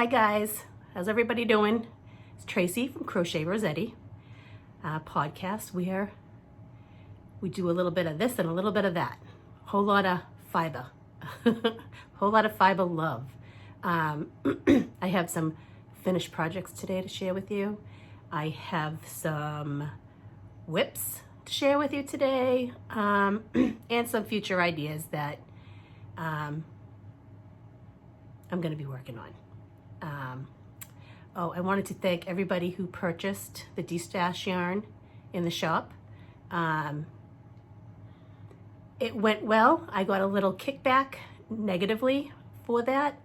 Hi guys, how's everybody doing? It's Tracey from Crochet Rossetti podcast where we do a little bit of this and a little bit of that. Whole lot of fiber. Whole lot of fiber love. I have some finished projects today to share with you. I have some whips to share with you today and some future ideas that I'm going to be working on. I wanted to thank everybody who purchased the de-stash yarn in the shop. It went well. I got a little kickback negatively for that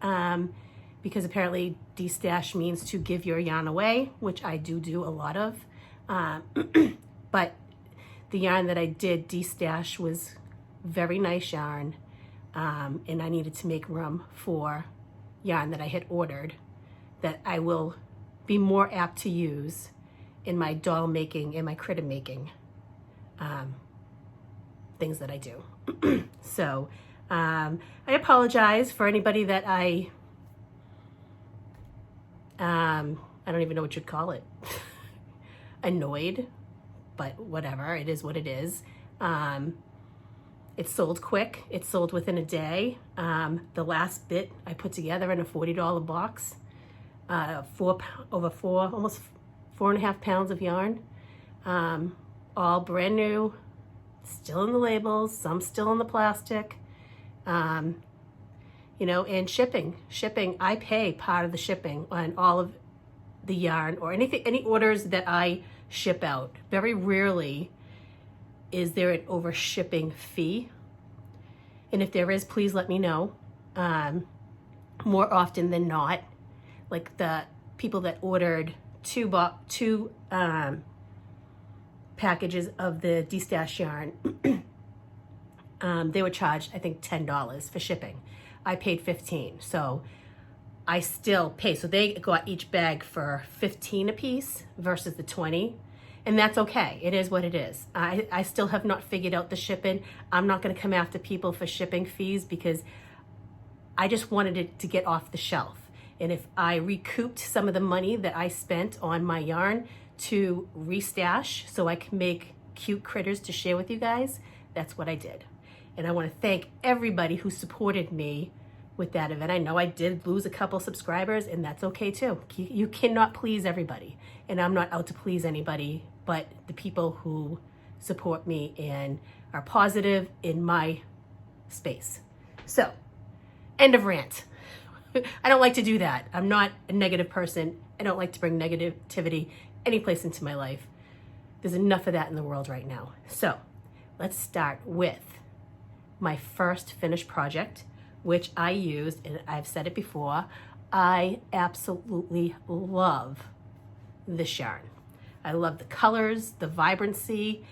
because apparently de-stash means to give your yarn away, which I do a lot of. But the yarn that I did de-stash was very nice yarn, and I needed to make room for yarn that I had ordered that I will be more apt to use in my doll making and my critter making things that I do. So I apologize for anybody that I don't even know what you'd call it, annoyed, but whatever, it is what it is. It sold quick. It sold within a day. The last bit I put together in a $40 box, almost 4.5 pounds of yarn, all brand new, still in the labels, some still in the plastic, and shipping. I pay part of the shipping on all of the yarn or any orders that I ship out. Very rarely is there an over shipping fee? And if there is, please let me know. More often than not, like the people that ordered two packages of the de-stash yarn, they were charged, I think, $10 for shipping. I paid $15, so I still pay. So they got each bag for $15 a piece versus the $20. And that's okay. It is what it is. I still have not figured out the shipping. I'm not going to come after people for shipping fees because I just wanted it to get off the shelf. And if I recouped some of the money that I spent on my yarn to restash so I can make cute critters to share with you guys, that's what I did. And I want to thank everybody who supported me with that event. I know I did lose a couple subscribers, and that's okay too. You cannot please everybody, and I'm not out to please anybody but the people who support me and are positive in my space. So, end of rant. I don't like to do that. I'm not a negative person. I don't like to bring negativity any place into my life. There's enough of that in the world right now. So, let's start with my first finished project, which I used, and I've said it before, I absolutely love this yarn. I love the colors, the vibrancy,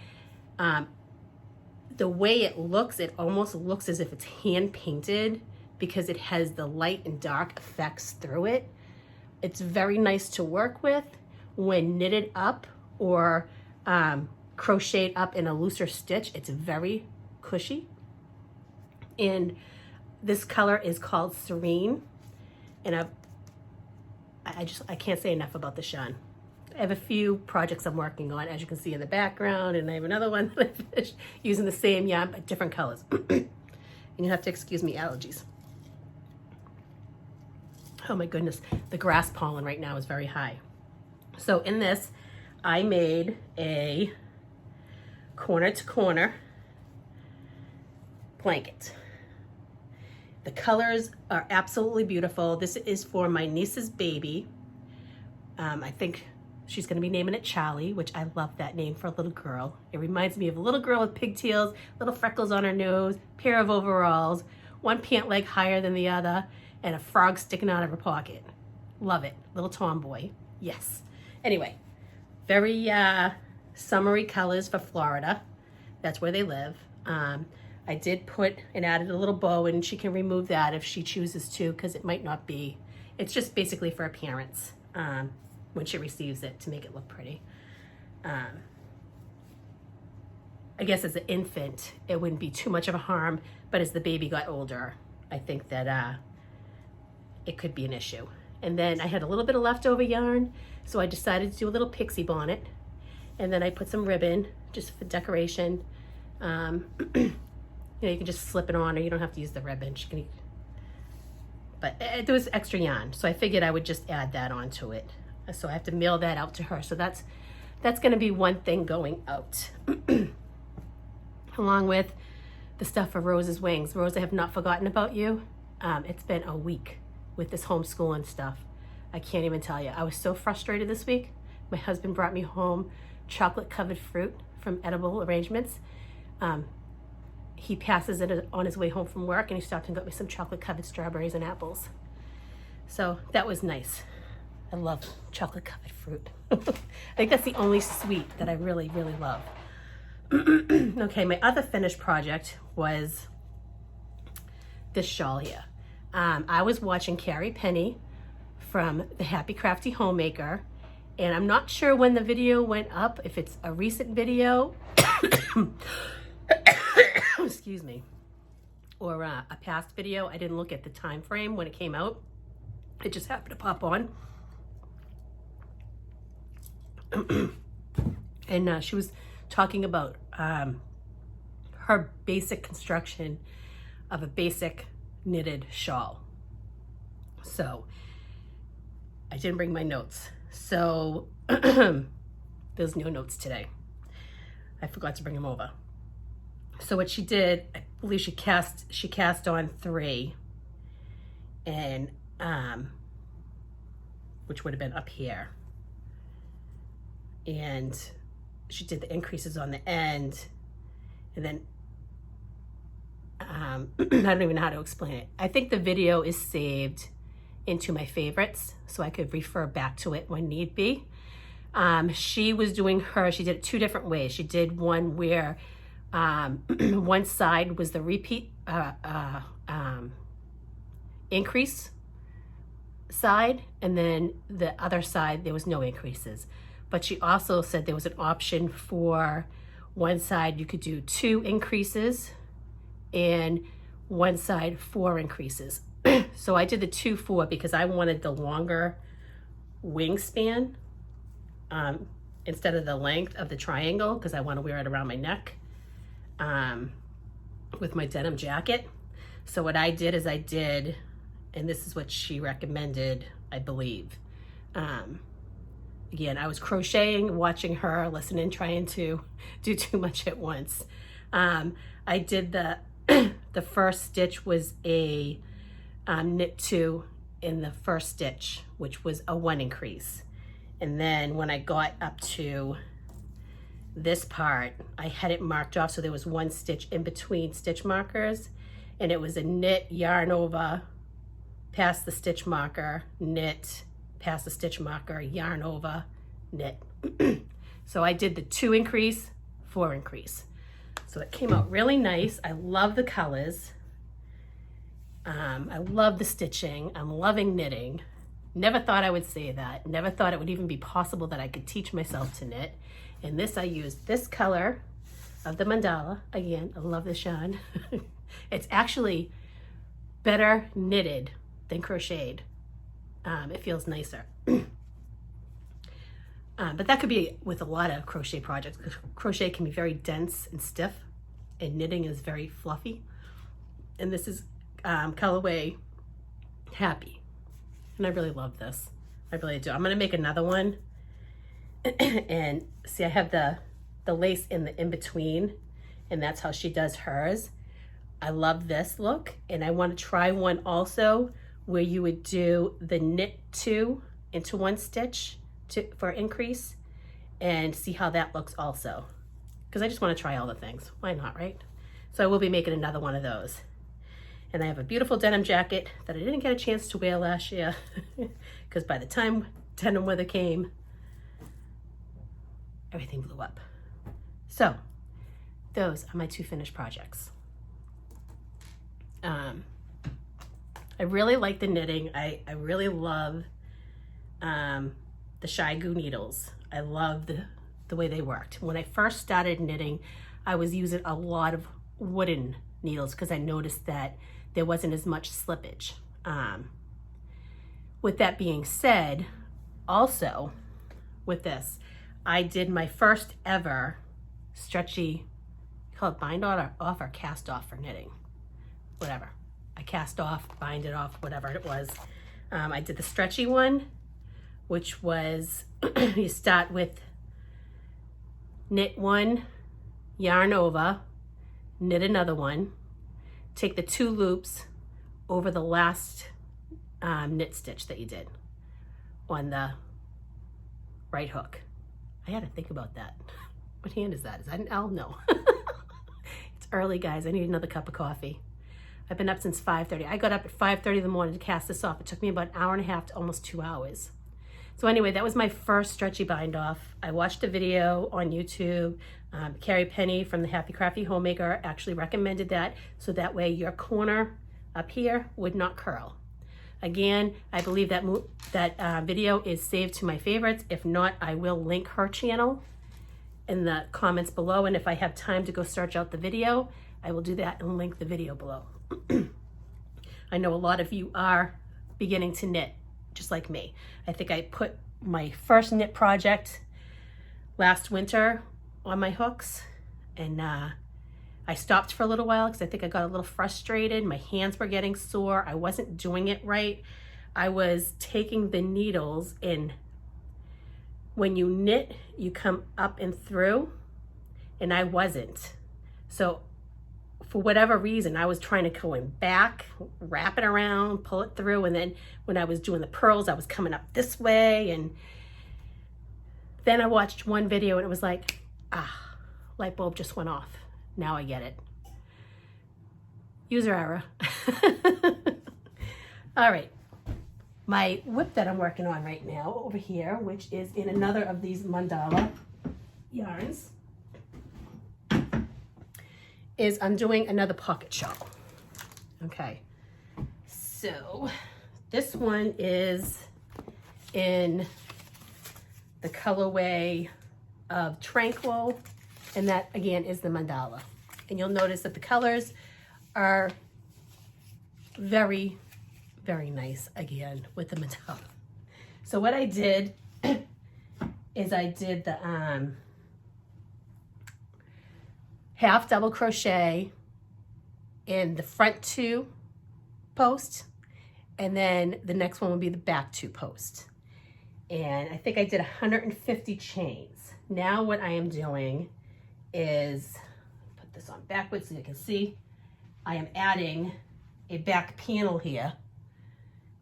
the way it looks. It almost looks as if it's hand painted because it has the light and dark effects through it. It's very nice to work with when knitted up or crocheted up in a looser stitch. It's very cushy. And this color is called Serene, and I can't say enough about this yarn. I have a few projects I'm working on, as you can see in the background, and I have another one that I finished using the same yarn but different colors. And you have to excuse me, allergies. Oh my goodness, the grass pollen right now is very high. So in this, I made a corner to corner blanket. The colors are absolutely beautiful. This is for my niece's baby. I think she's going to be naming it Charlie, which I love that name for a little girl. It reminds me of a little girl with pigtails, little freckles on her nose, pair of overalls, one pant leg higher than the other, and a frog sticking out of her pocket. Love it. Little tomboy. Yes. Anyway, very summery colors for Florida. That's where they live. I did put and added a little bow, and she can remove that if she chooses to, because it might not be. It's just basically for appearance when she receives it to make it look pretty. I guess as an infant, it wouldn't be too much of a harm, but as the baby got older, I think that it could be an issue. And then I had a little bit of leftover yarn, so I decided to do a little pixie bonnet. And then I put some ribbon just for decoration. You know, you can just slip it on, or you don't have to use the ribbon. But there was extra yarn, so I figured I would just add that onto it. So I have to mail that out to her. So that's going to be one thing going out. Along with the stuff for Rose's wings. Rose, I have not forgotten about you. It's been a week with this homeschooling stuff. I can't even tell you. I was so frustrated this week. My husband brought me home chocolate covered fruit from Edible Arrangements. He passes it on his way home from work, and he stopped and got me some chocolate covered strawberries and apples. So that was nice. I love chocolate covered fruit. I think that's the only sweet that I really, really love. Okay, my other finished project was this shawl here. I was watching Carrie Penny from the Happy Crafty Homemaker, and I'm not sure when the video went up, if it's a recent video, excuse me, or a past video. I didn't look at the time frame when it came out. It just happened to pop on. And she was talking about her basic construction of a basic knitted shawl. So I didn't bring my notes, so there's no notes today. I forgot to bring them over. So what she did, I believe she cast on 3, and which would have been up here, and she did the increases on the end, and then I don't even know how to explain it. I think the video is saved into my favorites, so I could refer back to it when need be. She was doing she did it 2 different ways. She did one where one side was the repeat increase side, and then the other side there was no increases. But she also said there was an option for one side you could do 2 increases, and one side 4 increases. So I did the 2-4 because I wanted the longer wingspan instead of the length of the triangle, because I want to wear it around my neck with my denim jacket. So what I did is and this is what she recommended, I believe. Again, I was crocheting, watching her, listening, trying to do too much at once. I did the first stitch was a knit 2 in the first stitch, which was a 1 increase. And then when I got up to this part, I had it marked off, so there was 1 stitch in between stitch markers, and it was a knit, yarn over, past the stitch marker, knit, past the stitch marker, yarn over, knit. So I did the 2 increase, 4 increase. So it came out really nice. I love the colors. I love the stitching. I'm loving knitting. Never thought I would say that. Never thought it would even be possible that I could teach myself to knit. And this, I used this color of the mandala. Again, I love this yarn. It's actually better knitted than crocheted. It feels nicer. But that could be with a lot of crochet projects. Crochet can be very dense and stiff, and knitting is very fluffy. And this is colorway Happy. And I really love this. I really do. I'm going to make another one. And see, I have the lace in the in-between, and that's how she does hers. I love this look, and I want to try one also where you would do the knit 2 into 1 stitch for increase, and see how that looks also, because I just want to try all the things. Why not, right? So I will be making another one of those. And I have a beautiful denim jacket that I didn't get a chance to wear last year because by the time denim weather came, everything blew up. So those are my 2 finished projects. I really like the knitting. I really love the Shy Goo needles. I love the way they worked. When I first started knitting, I was using a lot of wooden needles because I noticed that there wasn't as much slippage. with that being said, also with this, I did my first ever stretchy, call it bind off or cast off for knitting, whatever. I cast off, bind it off, whatever it was. I did the stretchy one, which was you start with knit one, yarn over, knit another one, take the 2 loops over the last knit stitch that you did on the right hook. I had to think about that. What hand is that? Is that an L? No. It's early, guys. I need another cup of coffee. I've been up since 5:30. I got up at 5:30 in the morning to cast this off. It took me about an hour and a half to almost 2 hours. So anyway, that was my first stretchy bind off. I watched a video on YouTube. Carrie Penny from the Happy Crafty Homemaker actually recommended that, so that way your corner up here would not curl. Again, I believe that video is saved to my favorites. If not, I will link her channel in the comments below, and if I have time to go search out the video, I will do that and link the video below. I know a lot of you are beginning to knit just like me. I think I put my first knit project last winter on my hooks, and I stopped for a little while because I think I got a little frustrated. My hands were getting sore. I wasn't doing it right. I was taking the needles in. When you knit, you come up and through, and I wasn't. So for whatever reason, I was trying to go in back, wrap it around, pull it through, and then when I was doing the purls, I was coming up this way, and then I watched one video and it was like, light bulb just went off. Now I get it. User error. All right. My whip that I'm working on right now over here, which is in another of these mandala yarns, is I'm doing another pocket shawl. Okay. So this one is in the colorway of Tranquil, and that again is the mandala. And you'll notice that the colors are very, very nice again with the mandala. So what I did is I did the half double crochet in the front 2 posts, and then the next one will be the back 2 posts. And I think I did 150 chains. Now what I am doing is, put this on backwards so you can see, I am adding a back panel here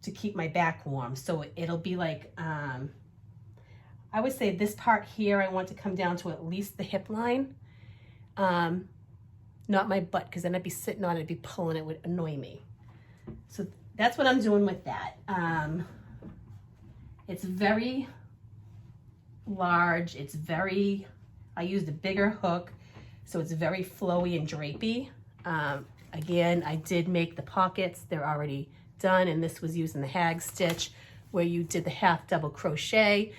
to keep my back warm. So it'll be like, I would say this part here, I want to come down to at least the hip line. Not my butt, because then I'd be sitting on it, I'd be pulling, it would annoy me. So that's what I'm doing with that. It's very large. It's very, I used a bigger hook, so it's very flowy and drapey. Again, I did make the pockets. They're already done, and this was using the hag stitch, where you did the half double crochet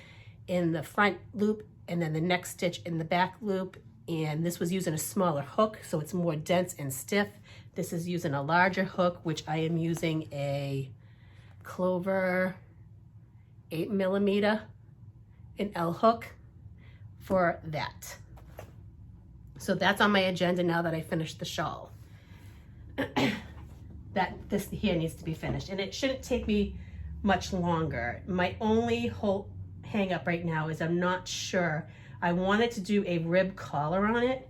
in the front loop and then the next stitch in the back loop. And this was using a smaller hook, so it's more dense and stiff. This is using a larger hook, which I am using a Clover 8mm an L hook for that. So that's on my agenda now that I finished the shawl. That this here needs to be finished, and it shouldn't take me much longer. My only whole hang up right now is I'm not sure. I wanted to do a rib collar on it,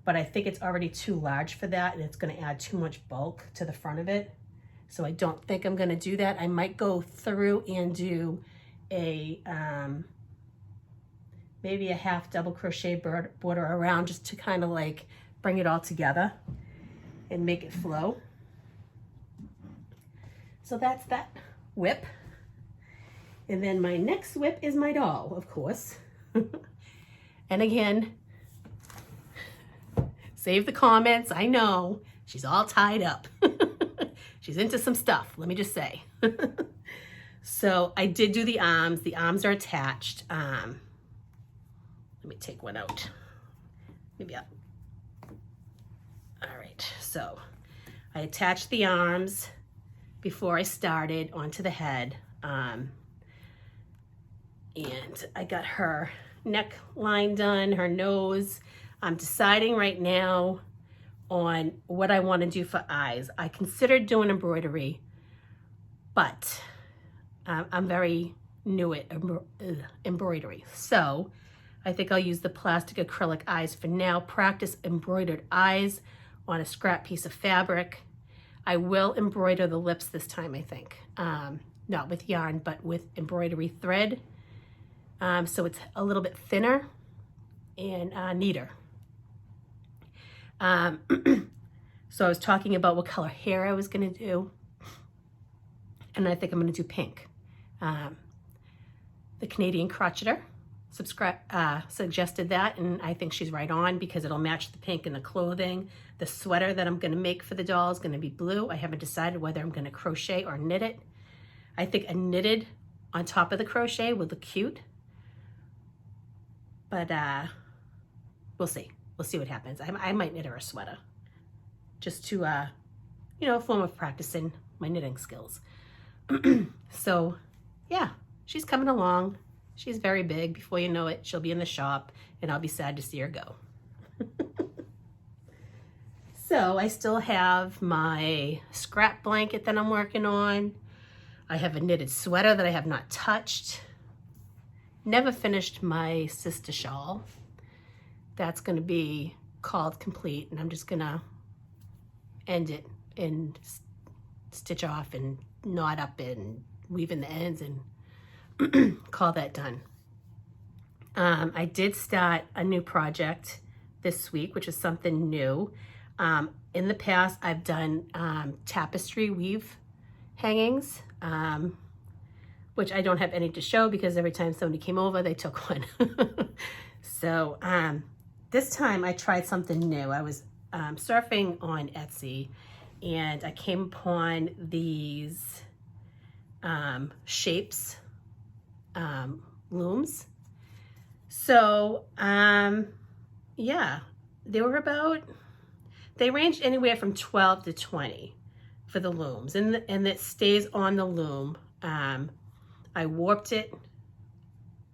but I think it's already too large for that, and it's going to add too much bulk to the front of it. So I don't think I'm going to do that. I might go through and do a maybe a half double crochet border around, just to kind of like bring it all together and make it flow. So that's that whip. And then my next whip is my doll, of course. And again, save the comments. I know she's all tied up. She's into some stuff, let me just say. So I did do the arms. The arms are attached. Let me take one out. Maybe up. All right, so I attached the arms before I started onto the head. And I got her neckline done, her nose. I'm deciding right now on what I want to do for eyes. I considered doing embroidery, but I'm very new at embroidery. So I think I'll use the plastic acrylic eyes for now, practice embroidered eyes on a scrap piece of fabric. I will embroider the lips this time, I think. Not with yarn, but with embroidery thread. So it's a little bit thinner and neater. So I was talking about what color hair I was gonna do. And I think I'm gonna do pink. The Canadian Crocheter suggested that, and I think she's right on because it'll match the pink in the clothing. The sweater that I'm gonna make for the doll is gonna be blue. I haven't decided whether I'm gonna crochet or knit it. I think a knitted on top of the crochet would look cute. But we'll see. We'll see what happens. I might knit her a sweater just to, you know, a form of practicing my knitting skills. So yeah, she's coming along. She's very big. Before you know it, she'll be in the shop and I'll be sad to see her go. So I still have my scrap blanket that I'm working on. I have a knitted sweater that I have not touched. Never finished my sister shawl. That's gonna be called complete, and I'm just gonna end it and stitch off and knot up and weave in the ends and call that done. I did start a new project this week, which is something new. In the past, I've done tapestry weave hangings, which I don't have any to show because every time somebody came over, they took one. So this time I tried something new. I was surfing on Etsy and I came upon these shapes looms. So yeah, they ranged anywhere from 12 to 20 for the looms, and it stays on the loom. I warped it,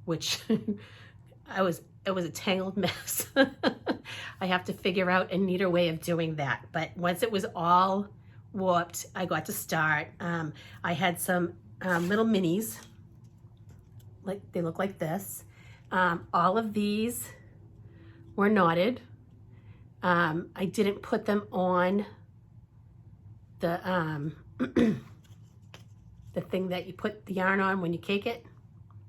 which it was a tangled mess. I have to figure out a neater way of doing that. But once it was all warped, I got to start. I had some little minis, like they look like this. All of these were knotted. I didn't put them on the the thing that you put the yarn on when you cake it.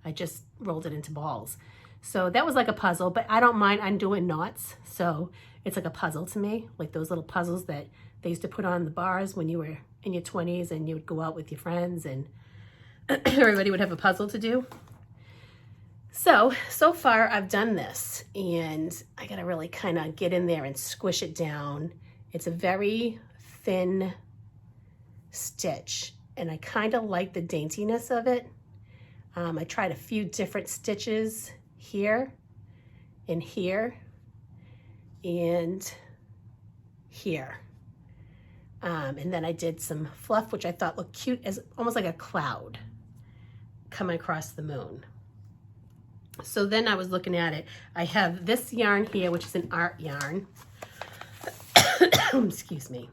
I just rolled it into balls. So that was like a puzzle, but I don't mind undoing knots. So it's like a puzzle to me, like those little puzzles that they used to put on the bars when you were in your 20s and you would go out with your friends and everybody would have a puzzle to do. So far I've done this and I gotta really kind of get in there and squish it down. It's a very thin stitch and I kind of like the daintiness of it. I tried a few different stitches here and here and here. And then I did some fluff, which I thought looked cute as almost like a cloud coming across the moon. So then I was looking at it. I have this yarn here, which is an art yarn. Excuse me.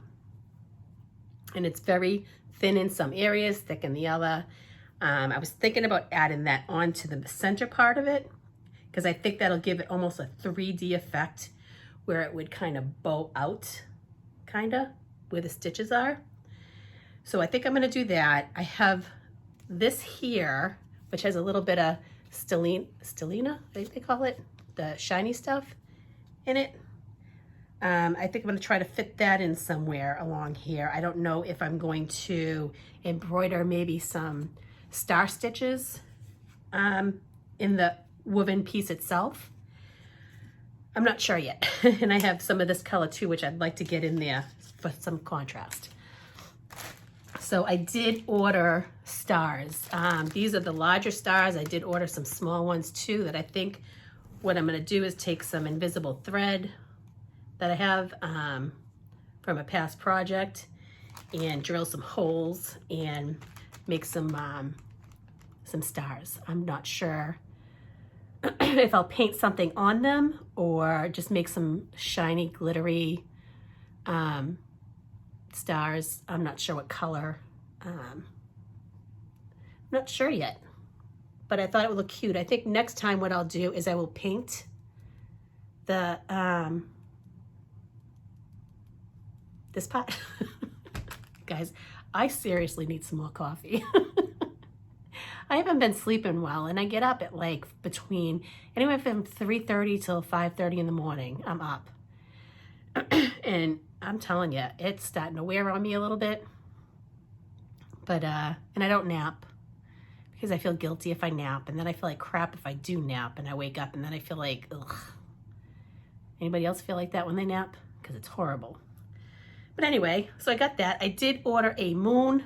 And it's very thin in some areas, thick in the other. I was thinking about adding that onto the center part of it because I think that'll give it almost a 3D effect where it would kind of bow out, kind of, where the stitches are. So I think I'm gonna do that. I have this here, which has a little bit of stellina, they call it, the shiny stuff in it. I think I'm gonna try to fit that in somewhere along here. I don't know if I'm going to embroider maybe some star stitches in the woven piece itself. I'm not sure yet. And I have some of this color too, which I'd like to get in there for some contrast. So I did order stars. These are the larger stars. I did order some small ones too that I think what I'm gonna do is take some invisible thread that I have from a past project and drill some holes and make some some stars. I'm not sure if I'll paint something on them or just make some shiny, glittery stars. I'm not sure what color. I'm not sure yet, but I thought it would look cute. I think next time what I'll do is I will paint the this pot. Guys, I seriously need some more coffee. I haven't been sleeping well, and I get up at like between anywhere from 3:30 till 5:30 in the morning. I'm up. And I'm telling you, it's starting to wear on me a little bit. But and I don't nap because I feel guilty if I nap, and then I feel like crap if I do nap and I wake up and then I feel like, ugh. Anybody else feel like that when they nap? Because it's horrible. But anyway, so I got that. I did order a moon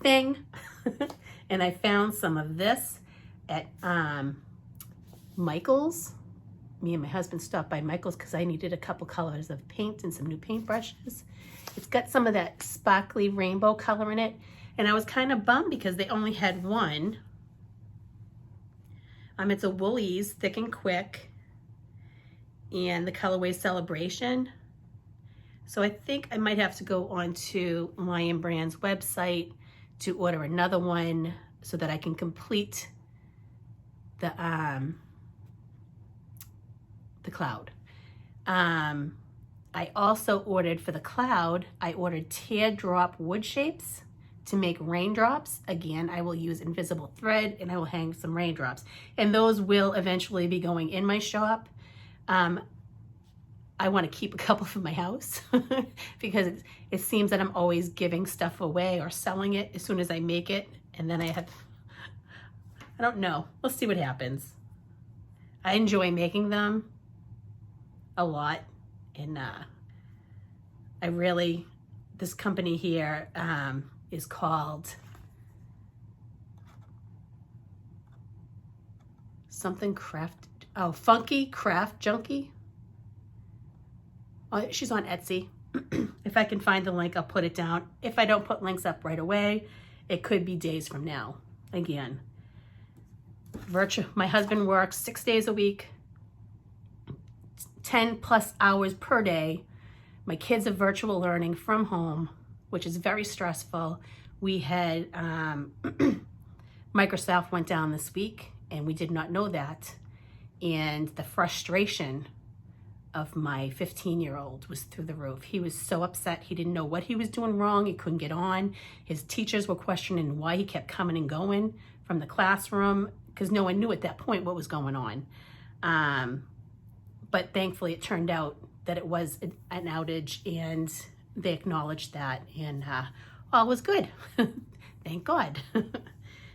thing. And I found some of this at Michael's. Me and my husband stopped by Michael's because I needed a couple colors of paint and some new paintbrushes. It's got some of that sparkly rainbow color in it. And I was kind of bummed because they only had one. It's a Woolies Thick and Quick. And the colorway Celebration. So I think I might have to go onto Lion Brand's website to order another one so that I can complete the cloud. I also ordered for the cloud, I ordered teardrop wood shapes to make raindrops. Again, I will use invisible thread and I will hang some raindrops. And those will eventually be going in my shop. I want to keep a couple for my house because it seems that I'm always giving stuff away or selling it as soon as I make it. And then I don't know. We'll see what happens. I enjoy making them a lot. And this company here is called something craft. Oh, Funky Craft Junkie. Oh, she's on Etsy. If I can find the link, I'll put it down. If I don't put links up right away, it could be days from now. Again, my husband works 6 days a week, 10 plus hours per day. My kids are virtual learning from home, which is very stressful. We had Microsoft went down this week, and we did not know that. And the frustration of my 15-year-old was through the roof. He was so upset. He didn't know what he was doing wrong. He couldn't get on. His teachers were questioning why he kept coming and going from the classroom because no one knew at that point what was going on. But thankfully, it turned out that it was an outage, and they acknowledged that, and all was good. Thank God.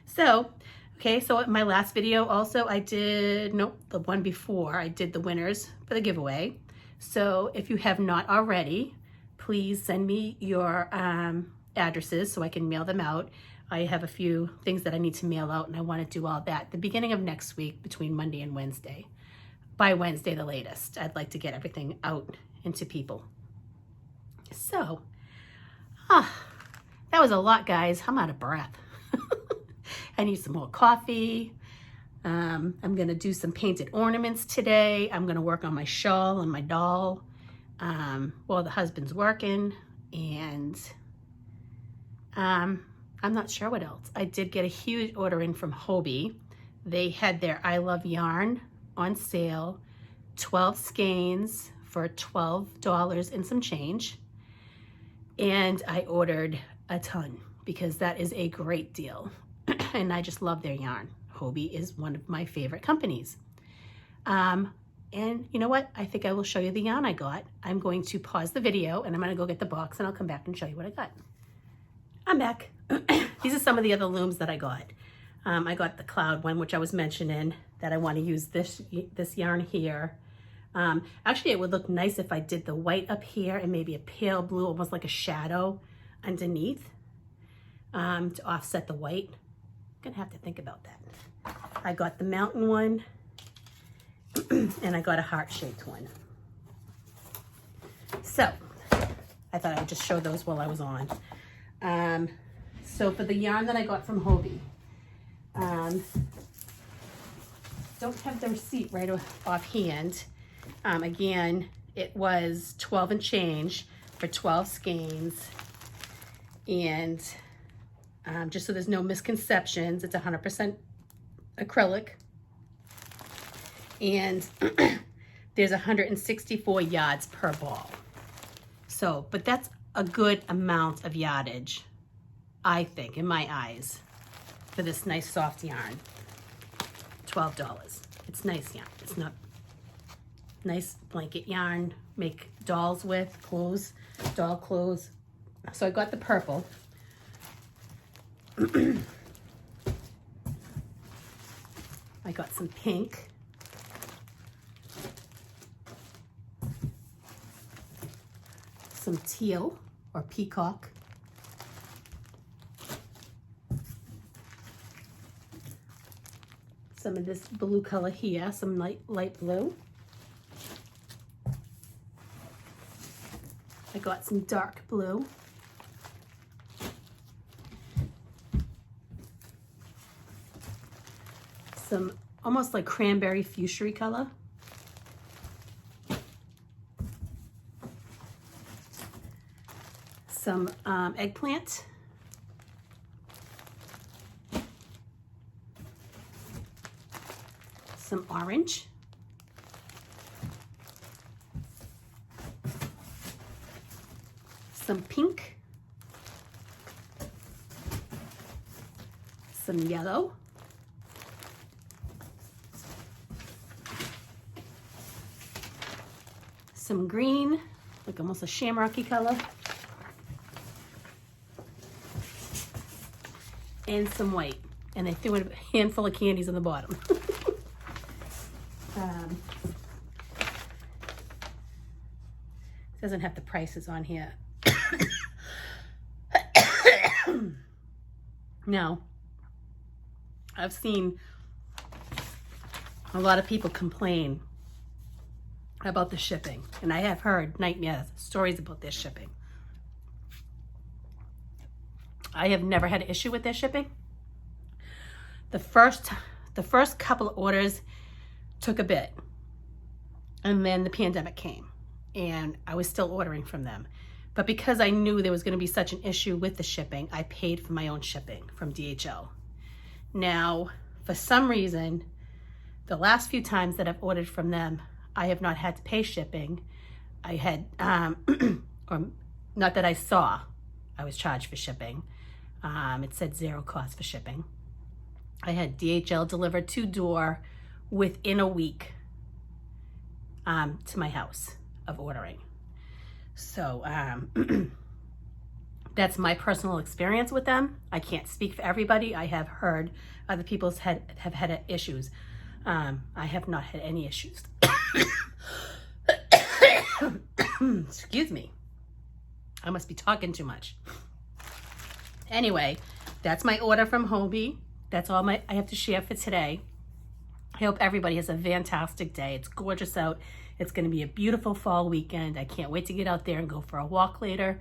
So, okay, so in my last video also the one before, I did the winners for the giveaway. So if you have not already, please send me your addresses so I can mail them out. I have a few things that I need to mail out, and I want to do all that the beginning of next week between Monday and Wednesday. By Wednesday, the latest. I'd like to get everything out into people. So, that was a lot, guys. I'm out of breath. I need some more coffee. I'm going to do some painted ornaments today. I'm going to work on my shawl and my doll while the husband's working. And I'm not sure what else. I did get a huge order in from Hobbii. They had their I Love Yarn on sale, 12 skeins for $12 and some change. And I ordered a ton because that is a great deal. And I just love their yarn. Hobbii is one of my favorite companies. And you know what? I think I will show you the yarn I got. I'm going to pause the video and I'm going to go get the box and I'll come back and show you what I got. I'm back. These are some of the other looms that I got. I got the cloud one, which I was mentioning that I want to use this yarn here. Actually, it would look nice if I did the white up here and maybe a pale blue, almost like a shadow underneath to offset the white. I'm gonna have to think about that. I got the mountain one and I got a heart-shaped one. So I thought I would just show those while I was on. So for the yarn that I got from Hobbii, don't have the receipt right offhand. Again, it was 12 and change for 12 skeins. And just so there's no misconceptions, it's 100% acrylic. And there's 164 yards per ball. So, but that's a good amount of yardage, I think, in my eyes, for this nice soft yarn. $12. It's nice yarn. It's not nice blanket yarn. Make dolls with, clothes, doll clothes. So I got the purple. I got some pink. Some teal or peacock. Some of this blue color here, some light blue. I got some dark blue. Some almost like cranberry fuchsia color. Some eggplant. Some orange. Some pink. Some yellow. Some green, like almost a shamrocky color. And some white. And I threw in a handful of candies on the bottom. Doesn't have the prices on here. Now, I've seen a lot of people complain about the shipping, and I have heard nightmare stories about their shipping. I have never had an issue with their shipping. The first couple of orders took a bit, and then the pandemic came, and I was still ordering from them. But because I knew there was going to be such an issue with the shipping, I paid for my own shipping from DHL. Now, for some reason, the last few times that I've ordered from them, I have not had to pay shipping. I had, or not that I saw, I was charged for shipping. It said zero cost for shipping. I had DHL delivered to door within a week to my house of ordering. So that's my personal experience with them. I can't speak for everybody. I have heard other people have had issues. I have not had any issues. Excuse me. I must be talking too much. Anyway, that's my order from Hobbii. That's all I have to share for today. I hope everybody has a fantastic day. It's gorgeous out. It's going to be a beautiful fall weekend. I can't wait to get out there and go for a walk later.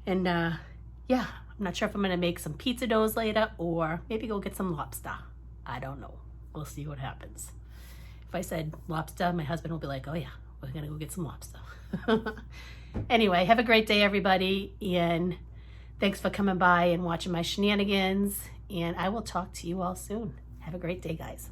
And yeah, I'm not sure if I'm going to make some pizza doughs later or maybe go get some lobster. I don't know. We'll see what happens. If I said lobster, my husband will be like, oh yeah, we're going to go get some lobster. Anyway, have a great day, everybody. And thanks for coming by and watching my shenanigans. And I will talk to you all soon. Have a great day, guys.